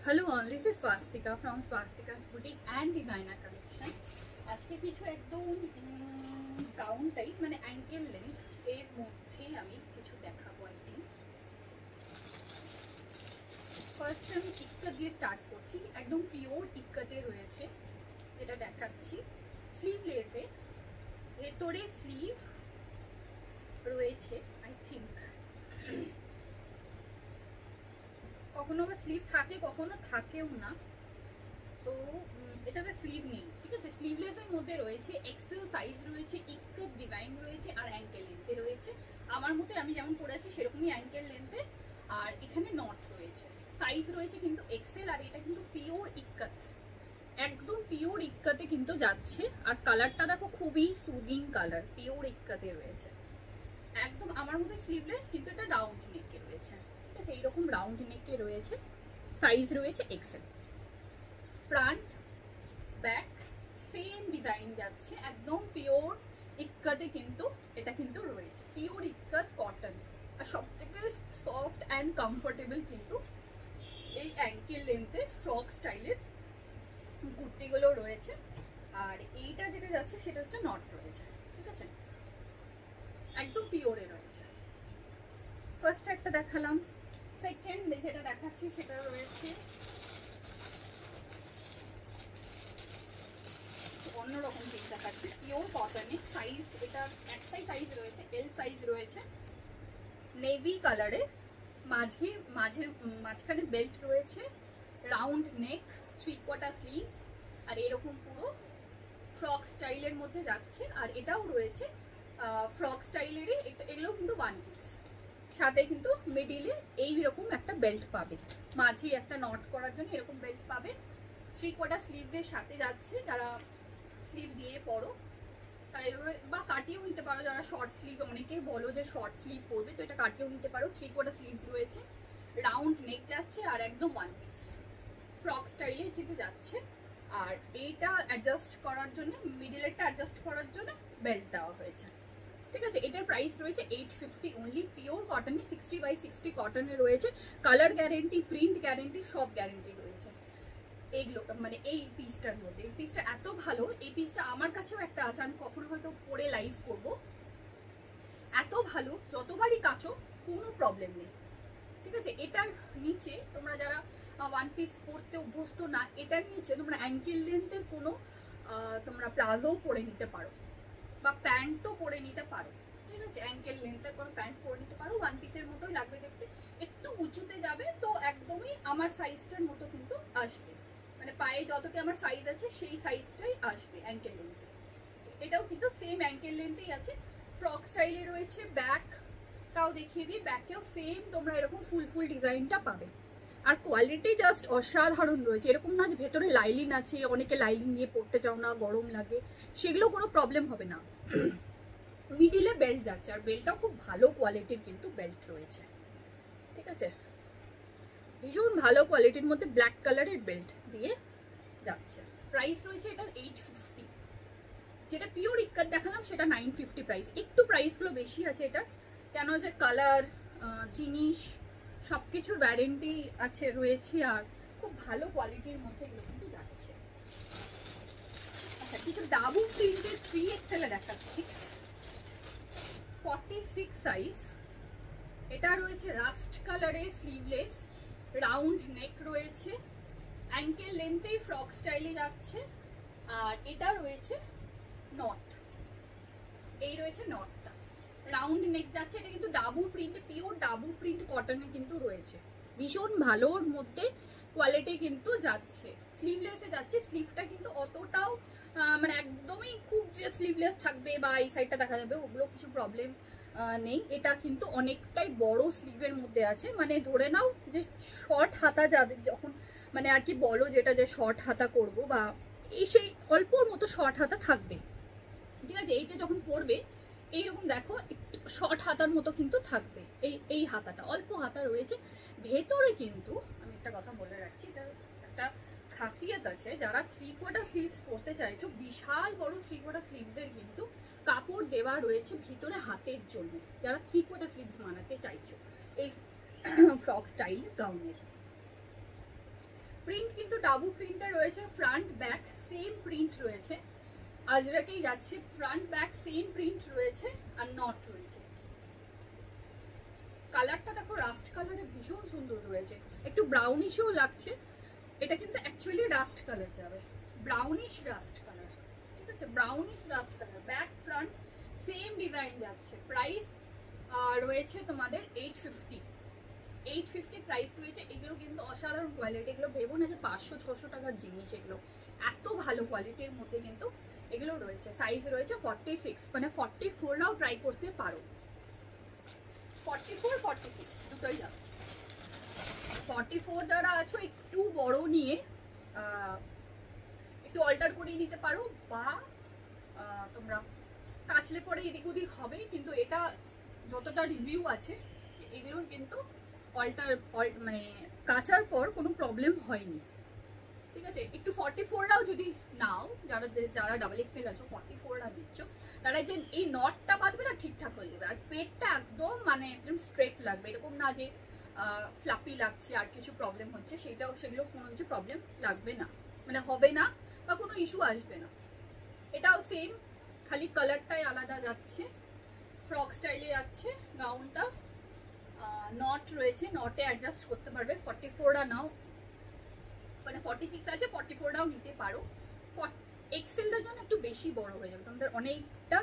Hello all, this is Swastika from Swastika's Boutique and Designer Collection. আজকে কিছু একদম gown type মানে ankle length এর মধ্যে আমি কিছু দেখাবো একদিন। ফার্স্ট আমি ইক্কা দিয়ে স্টার্ট করছি, একদম পিওর ইক্কাতে রয়েছে যেটা দেখাচ্ছি। স্লিভলেসে ভেতরে স্লিভ রয়েছে, আই থিঙ্ক কখনো বা স্লিভ থাকে কখনো থাকেও না, তো এটাতে স্লিভ নেই, ঠিক আছে। স্লিভলেসের মধ্যে রয়েছে এক্সেল সাইজ রয়েছে, ইক্কাত ডিজাইন রয়েছে আর অ্যাঙ্কেল লেন্থে রয়েছে। আমার মতে আমি যেমন পরেছি সেরকমই অ্যাঙ্কেল লেন্থে, আর এখানে নট রয়েছে। সাইজ রয়েছে কিন্তু এক্সেল, আর এটা কিন্তু পিওর ইক্কাত, একদম পিওর ইক্কাতে কিন্তু যাচ্ছে। আর কালারটা দেখো খুবই সুদিং কালার, পিওর ইক্কাতে রয়েছে একদম। আমার মতে স্লিভলেস কিন্তু এটা রাউন্ড নেকে রয়েছে, ঠিক আছে। এইরকম রাউন্ড নেকে রয়েছে, সাইজ রয়েছে XL. Front back same design যাচ্ছে, একদম পিওর ইক্কাতে কিন্তু এটা কিন্তু রয়েছে, পিওর ইক্কাত কটন। আর সব থেকে সফট অ্যান্ড কমফোর্টেবল কিন্তু এই অ্যাঙ্কেল লেন্থে ফ্রক স্টাইলের কুর্তিগুলো রয়েছে। আর এইটা যেটা যাচ্ছে সেটা হচ্ছে নট রয়েছে, ঠিক আছে, একদম পিওরে রয়েছে। ফার্স্ট একটা দেখালাম, সেকেন্ড যেটা দেখাচ্ছি সেটা রয়েছে অন্যরকম পিস দেখাচ্ছি, পিওর কটনে। সাইজ এটা একটাই সাইজ রয়েছে, এল সাইজ রয়েছে, নেভি কালারে, মাঝখানে বেল্ট রয়েছে, রাউন্ড নেক, 3/4 স্লিভস, আর এরকম পুরো ফ্রক স্টাইলের মধ্যে যাচ্ছে। আর এটাও রয়েছে ফ্রক স্টাইলেরই, এগুলো কিন্তু ওয়ান পিস, সাথে কিন্তু মিডিলে এইরকম একটা বেল্ট পাবে, মাঝে একটা নট করার জন্য এরকম বেল্ট পাবে। 3/4 স্লিভসের সাথে যাচ্ছে, যারা স্লিভ দিয়ে পরো তারা এভাবে, বা কাটিয়েও নিতে পারো যারা শর্ট স্লিভ, অনেকেই বলো যে শর্ট স্লিভ পরবে, তো এটা কাটিয়েও নিতে পারো। 3/4 স্লিভস রয়েছে, রাউন্ড নেক যাচ্ছে, আর একদম ওয়ান পিস ফ্রক স্টাইলে কিন্তু যাচ্ছে। আর এইটা অ্যাডজাস্ট করার জন্য, মিডিলেরটা অ্যাডজাস্ট করার জন্য বেল্ট দেওয়া হয়েছে, ঠিক আছে। এটার প্রাইস রয়েছে 850 অনলি, পিওর কটনে, 60/60 কটনে রয়েছে। কালার গ্যারেন্টি, প্রিন্ট গ্যারেন্টি, সব গ্যারেন্টি রয়েছে এইগুলো, মানে এই পিসটার মধ্যে। এই পিসটা এত ভালো, এই পিসটা আমার কাছেও একটা আছে, আমি কখনো হয়তো পরে লাইভ করব। এত ভালো, যতবারই কাচো কোনো প্রবলেম নেই, ঠিক আছে। এটার নিচে তোমরা যারা ওয়ান পিস পরতে অভ্যস্ত না, এটার নিচে তোমরা অ্যাঙ্কেল লেন্থের কোনো তোমরা প্লাজোও পরে নিতে পারো, বা প্যান্টও পরে নিতে পারো, ঠিক আছে। অ্যাঙ্কেল লেন্থের কোনো প্যান্ট পরে নিতে পারো, ওয়ান পিসের মতোই লাগবে দেখতে, একটু উঁচুতে যাবে, তো একদমই আমার সাইজটার মতো কিন্তু আসবে, মানে পায়ে যতটা আমার সাইজ আছে সেই সাইজটাই আসবে অ্যাঙ্কেল লেন্থে। এটাও কিন্তু সেম অ্যাঙ্কেল লেন্থেই আছে, ফ্রক স্টাইলে রয়েছে। ব্যাকটাও দেখিয়ে দিই, ব্যাকেও সেম তোমরা এরকম ফুল ফুল ডিজাইনটা পাবে। আর কোয়ালিটি জাস্ট অসাধারণ রয়েছে, এরকম না যে ভেতরে লাইলিন আছে, অনেকে লাইলিন নিয়ে পড়তে চাও না, গরম লাগে, সেগুলো কোনো প্রবলেম হবে না। মিডিলে বেল্ট যাচ্ছে, আর বেল্টটাও খুব ভালো কোয়ালিটির কিন্তু বেল্ট রয়েছে, ঠিক আছে। ভীষণ ভালো কোয়ালিটির মধ্যে ব্ল্যাক কালারের বেল্ট দিয়ে যাচ্ছে। প্রাইস রয়েছে এটার 850, যেটা পিওর ইক্কাত দেখালাম সেটা 950 প্রাইস। একটু প্রাইসগুলো বেশি আছে এটা, কেন যে কালার, জিনিস সবকিছুর ওয়ারেন্টি আছে রয়েছে, আর খুব ভালো কোয়ালিটির মধ্যে এগুলো কিন্তু যাচ্ছে। আচ্ছা, কিছু ডাবল প্রিন্টের 3XL দেখাচ্ছি, 46 সাইজ। এটা রয়েছে রাস্ট কালারে, স্লিভলেস, রাউন্ড নেক রয়েছে, অ্যাঙ্কেল লেন্থেই ফ্রক স্টাইলে যাচ্ছে। আর এটা রয়েছে নট, এই রয়েছে নটটা, রাউন্ড নেক যাচ্ছে। এটা কিন্তু ডাবল প্রিন্টে, পিওর ডাবল প্রিন্ট কটনে কিন্তু রয়েছে, ভীষণ ভালোর মধ্যে কোয়ালিটি কিন্তু যাচ্ছে। স্লিভলেসে যাচ্ছে, স্লিভটা কিন্তু অতটাও মানে একদমই খুব যে স্লিভলেস থাকবে বা এই সাইডটা দেখা যাবে ওগুলো কিছু প্রবলেম নেই। এটা কিন্তু অনেকটাই বড় স্লিভের মধ্যে আছে, মানে ধরে নাও যে শর্ট হাতা যাদের যখন মানে আর কি বলো যেটা যে শর্ট হাতা করবো, বা এই সেই অল্পর মতো শর্ট হাতা থাকবে, ঠিক আছে। এইটা যখন পরবে এইরকম দেখো একটু শর্ট হাতার মতো কিন্তু থাকবে, এই হাতাটা অল্প হাতা রয়েছে। ভেতরে কিন্তু আমি একটা কথা বলে রাখছি, এটা একটা খাসিয়ত আছে, যারা 3/4 স্লিভস পরতে চাইছো, বিশাল বড় 3/4 স্লিভসের কিন্তু কাপড় দেওয়া রয়েছে ভিতরে হাতের জন্য, যারা 3/4 স্লিভস বানাতে চাইছো এই ফ্রক স্টাইল গাউনের। প্রিন্ট কিন্তু ডাবু প্রিন্টে রয়েছে, ফ্রন্ট ব্যাক সেম প্রিন্ট রয়েছে, আজরাকেই যাচ্ছে, ফ্রন্ট ব্যাক সেম প্রিন্ট রয়েছে আর নট রয়েছে। কালারটা দেখো রাস্ট কালারে ভীষণ সুন্দর রয়েছে, একটু ব্রাউনিশও লাগছে, এটা কিন্তু অ্যাকচুয়ালি রাস্ট কালার যাবে, ব্রাউনিশ রাস্ট কালার, ঠিক আছে, brownish rushed colour. Back front same design যাচ্ছে। প্রাইস রয়েছে তোমাদের 850 প্রাইস রয়েছে। এগুলো কিন্তু অসাধারণ কোয়ালিটি, এগুলো ভেবো না যে 500-600 টাকার জিনিস, এগুলো এত ভালো কোয়ালিটির মধ্যে কিন্তু এগুলো রয়েছে। সাইজ রয়েছে 46, মানে 44রাও ট্রাই করতে পারো, 44-46 দুটোই যাবে। 44 যারা আছো একটু বড় নিয়ে একটু অল্টার করে নিতে পারো, বা তোমরা কাচলে পরে এদিক ওদিক হবে, কিন্তু এটা যতটা রিভিউ আছে এগুলোর কিন্তু মানে কাচার পর কোনো প্রবলেম হয়নি, ঠিক আছে। একটু 44রাও যদি নাও, যারা ডাবল এক্সেল আছো 44রা দিচ্ছ, তারা যে এই নটটা বাঁধবে না ঠিকঠাক হয়ে যাবে, আর পেটটা একদম মানে একদম স্ট্রেট লাগবে, এরকম না যে ফ্লাপি লাগছে আর কিছু প্রবলেম হচ্ছে, সেগুলো কোনো কিছু প্রবলেম লাগবে না, মানে হবে না বা কোনো ইস্যু আসবে না। এটাও সেম, খালি কালারটাই আলাদা যাচ্ছে, ফ্রক স্টাইলে যাচ্ছে গাউনটা, নট রয়েছে, নটে অ্যাডজাস্ট করতে পারবে। 44টা নাও, মানে 46 আছে, 44টাও নিতে পারো। এক্সেলটার জন্য একটু বেশি বড় হয়ে যাবে, তোমাদের অনেকটা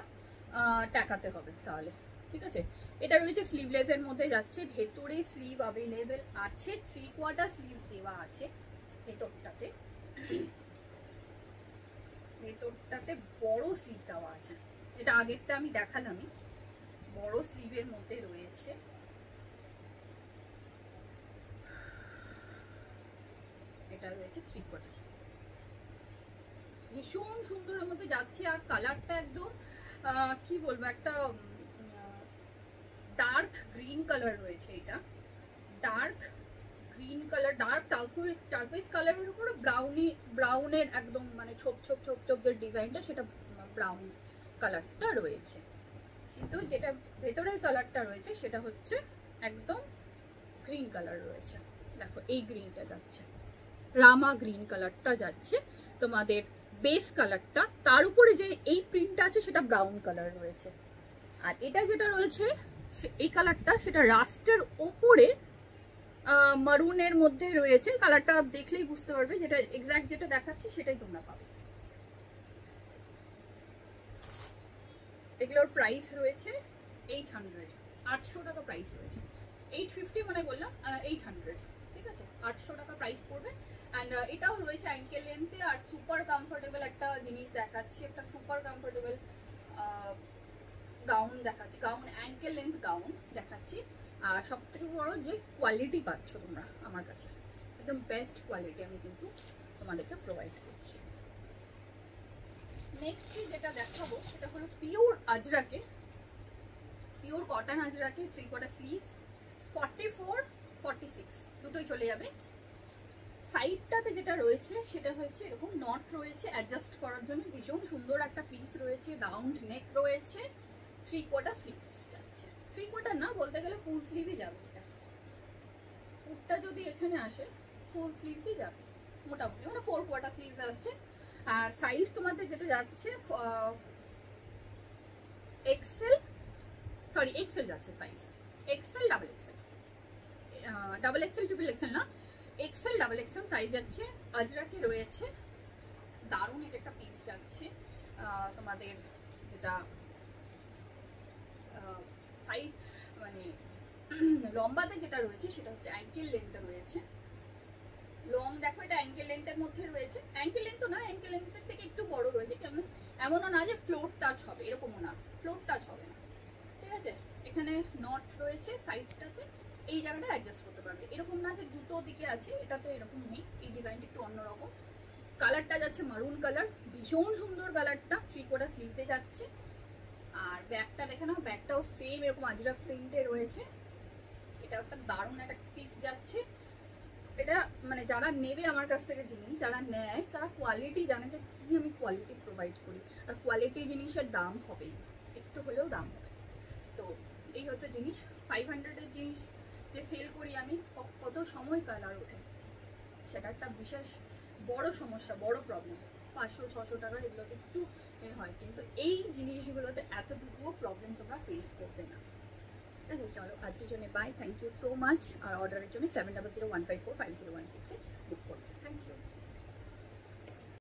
টাকাতে হবে তাহলে, ঠিক আছে। এটা রয়েছে স্লিভলেসের মধ্যে যাচ্ছে, ভেতরে স্লিভ অ্যাভেলেবেল আছে, 3/4 স্লিভ দেওয়া আছে ভেতরটাতে, ভেতরটাতে বড় স্লিভ দেওয়া আছে, এটা আগেরটা আমি দেখালামই, বড় স্লিভের মধ্যে রয়েছে। এটা রয়েছে 3/4, ভীষণ সুন্দরের মধ্যে যাচ্ছে, আর কালারটা একদম কি বলবো, একটা ডার্ক গ্রিন কালার রয়েছে, এটা dark green colour, dark turquoise কালারের উপরে ব্রাউনের একদম মানে ছোপ ছোপ যে ডিজাইনটা, সেটা ব্রাউন কালারটা রয়েছে, কিন্তু যেটা ভেতরের কালারটা রয়েছে সেটা হচ্ছে একদম গ্রিন কালার রয়েছে। দেখো এই গ্রিনটা যাচ্ছে, রামা গ্রিন কালারটা যাচ্ছে তোমাদের বেস কালারটা, তার উপরে যে এই প্রিন্টটা আছে সেটা ব্রাউন কালার রয়েছে, আর এটা যেটা রয়েছে এই কালারটা সেটা রাস্টের ওপরে মারুনের মধ্যে রয়েছে। কালারটা দেখলেই বুঝতে পারবে, যেটা এক্স্যাক্ট যেটা দেখাচ্ছি সেটাই তোমরা পাবে। এগুলোর প্রাইস রয়েছে 800, 800 টাকা প্রাইস রয়েছে। 850 মানে বললাম 800, ঠিক আছে, 800 টাকা প্রাইস পড়বে। অ্যান্ড এটাও রয়েছে অ্যাঙ্কেল লেন্থে, আর সুপার কমফোর্টেবল একটা জিনিস দেখাচ্ছি, একটা সুপার কমফোর্টেবল গাউন দেখাচ্ছি, গাউন অ্যাঙ্কেল লেন্থ গাউন দেখাচ্ছি। আর সব থেকে বড় যে কোয়ালিটি পাচ্ছ তোমরা আমার কাছে, একদম বেস্ট কোয়ালিটি আমি কিন্তু তোমাদেরকে প্রোভাইড করছি। নেক্সট যেটা দেখাবো সেটা হলো পিওর আজরাকে, পিওর কটন আজরাকে 3/4 স্লিভস, 44-46 দুটোই চলে যাবে। সাইডটাতে যেটা রয়েছে সেটা হচ্ছে এরকম নট রয়েছে অ্যাডজাস্ট করার জন্য, ভীষণ সুন্দর একটা পিস রয়েছে, রাউন্ড নেক রয়েছে, 3/4 স্লিভস যাচ্ছে, 3/4 না বলতে গেলে ফুল স্লিভই যাবে, এটা ফুটটা যদি এখানে আসে ফুল স্লিভসই যাবে মোটামুটি, মানে 4/4 স্লিভস আসছে। আর সাইজ তোমাদের যেটা যাচ্ছে এক্সেল যাচ্ছে size, XL double XL triple Excel না, এক্সেল ডাবল এক্সেল সাইজ যাচ্ছে। আজরাকে রয়েছে, দারুণ এটা একটা পিস যাচ্ছে তোমাদের, যেটা সাইজ মানে লম্বাতে যেটা রয়েছে সেটা হচ্ছে অ্যাঙ্কেল লেন্থে রয়েছে, লং দেখো এটা অ্যাঙ্কেল লেন্থের মধ্যে রয়েছে, অ্যাঙ্কেল লেন্থ না, অ্যাঙ্কেল লেন্থের থেকে একটু বড় রয়েছে, কেমন এমনও না যে ফ্লোর টাচ হবে, এরকমও না, ফ্লোর টাচ হবে না, ঠিক আছে। এখানে নট রয়েছে সাইডটাতে, এই জায়গাটা অ্যাডজাস্ট করতে পারবে, এরকম না যে দুটো দিকে আছে, এটাতে এরকম নেই, এই ডিজাইনটা একটু অন্যরকম। কালারটা যাচ্ছে মারুন কালার, ভীষণ সুন্দর কালারটা, 3/4 স্লিভে যাচ্ছে। আর ব্যাগটা দেখে নাও, ব্যাগটাও সেম এরকম আজরাক প্রিন্টে রয়েছে, এটা একটা দারুণ একটা পিস যাচ্ছে। এটা মানে যারা নেবে আমার কাছ থেকে জিনিস, যারা নেয় তারা কোয়ালিটি জানে যে কি আমি কোয়ালিটি প্রোভাইড করি, আর কোয়ালিটি জিনিসের দাম হবেই, একটু হলেও দাম হবে। তো এই হচ্ছে জিনিস, 500-এর জিনিস যে সেল করি আমি, কত সময় কালার ওঠে, সেটা একটা বিশেষ বড় সমস্যা, বড় প্রবলেম। 500-600 টাকার এগুলোতে একটু হয়, কিন্তু এই জিনিসগুলোতে এতটুকুও প্রবলেম তোমরা ফেস করবে না। চলো আজকের জন্য bye, thank you so much. আর অর্ডারের জন্য 7001545016 বুক করবে। Thank you.